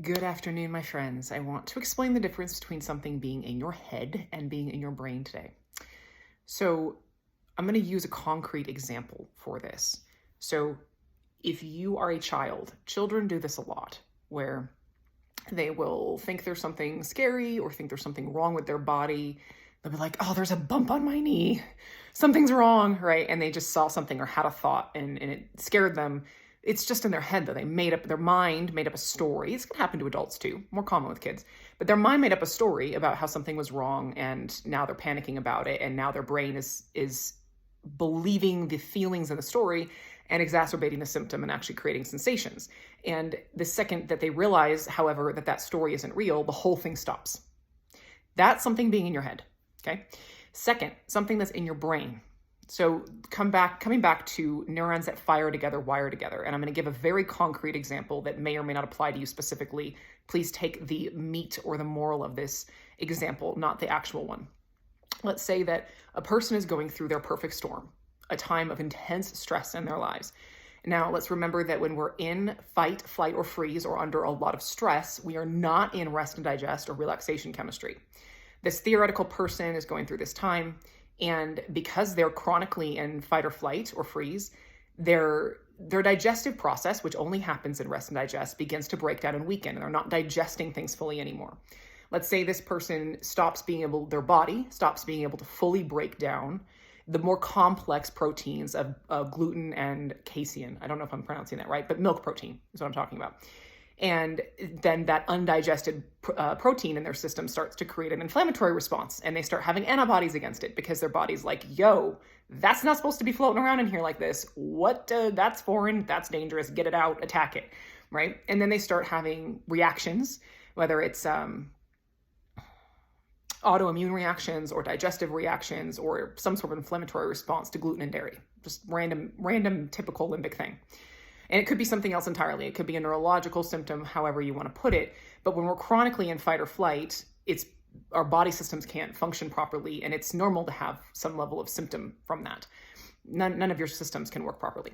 Good afternoon, my friends. I want to explain the difference between something being in your head and being in your brain today. So I'm going to use a concrete example for this. So if you are a child, children do this a lot, where they will think there's something scary or think there's something wrong with their body. They'll be like, oh, there's a bump on my knee. Something's wrong, right? And they just saw something or had a thought and it scared them. It's just in their head, though. Their mind made up a story. It's going to happen to adults too, more common with kids. But their mind made up a story about how something was wrong, and now they're panicking about it, and now their brain is believing the feelings in the story and exacerbating the symptom and actually creating sensations. And the second that they realize, however, that that story isn't real, the whole thing stops. That's something being in your head, okay? Second, something that's in your brain. So coming back to neurons that fire together, wire together. And I'm going to give a very concrete example that may or may not apply to you specifically. Please take the meat or the moral of this example, not the actual one. Let's say that a person is going through their perfect storm, a time of intense stress in their lives. Now, let's remember that when we're in fight, flight, or freeze, or under a lot of stress, we are not in rest and digest or relaxation chemistry. This theoretical person is going through this time, and because they're chronically in fight or flight or freeze, their digestive process, which only happens in rest and digest, begins to break down and weaken, and they're not digesting things fully anymore. Let's say this person their body stops being able to fully break down the more complex proteins of gluten and casein. I don't know if I'm pronouncing that right, but milk protein is what I'm talking about. And then that undigested protein in their system starts to create an inflammatory response, and they start having antibodies against it because their body's like, yo, that's not supposed to be floating around in here like this. That's foreign, that's dangerous, get it out, attack it, right? And then they start having reactions, whether it's autoimmune reactions or digestive reactions or some sort of inflammatory response to gluten and dairy, just random typical limbic thing. And it could be something else entirely. It could be a neurological symptom, however you want to put it. But when we're chronically in fight or flight, our body systems can't function properly, and it's normal to have some level of symptom from that. None of your systems can work properly.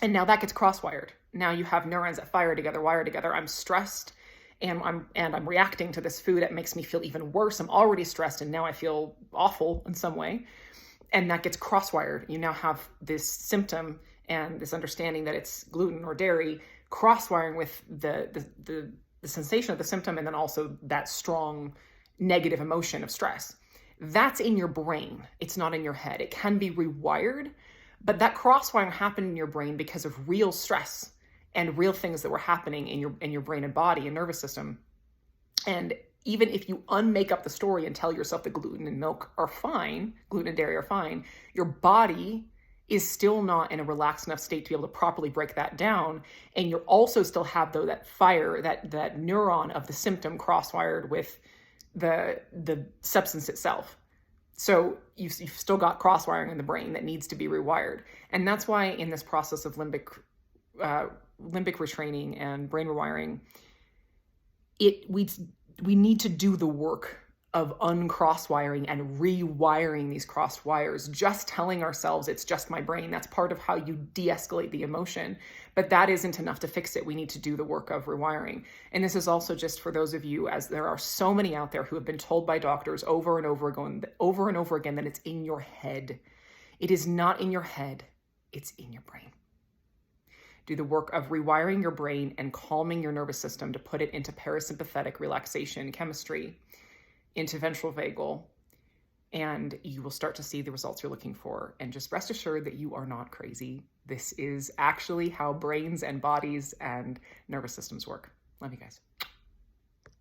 And now that gets cross-wired. Now you have neurons that fire together, wire together. I'm stressed, and I'm reacting to this food that makes me feel even worse. I'm already stressed, and now I feel awful in some way. And that gets cross-wired. You now have this symptom and this understanding that it's gluten or dairy, cross-wiring with the sensation of the symptom, and then also that strong negative emotion of stress. That's in your brain. It's not in your head. It can be rewired, but that cross-wiring happened in your brain because of real stress and real things that were happening in your brain and body and nervous system. And even if you unmake up the story and tell yourself that gluten and milk are fine, gluten and dairy are fine, your body is still not in a relaxed enough state to be able to properly break that down. And you also still have, though, that fire, that neuron of the symptom cross-wired with the substance itself. So you've still got cross-wiring in the brain that needs to be rewired. And that's why in this process of limbic retraining and brain rewiring, we need to do the work of uncross-wiring and rewiring these crossed wires. Just telling ourselves it's just my brain, that's part of how you de-escalate the emotion, but that isn't enough to fix it. We need to do the work of rewiring. And this is also just for those of you, as there are so many out there who have been told by doctors over and over again that it's in your head. It is not in your head, it's in your brain. Do the work of rewiring your brain and calming your nervous system to put it into parasympathetic relaxation chemistry, into ventral vagal, and you will start to see the results you're looking for. And just rest assured that you are not crazy. This is actually how brains and bodies and nervous systems work. Love you guys.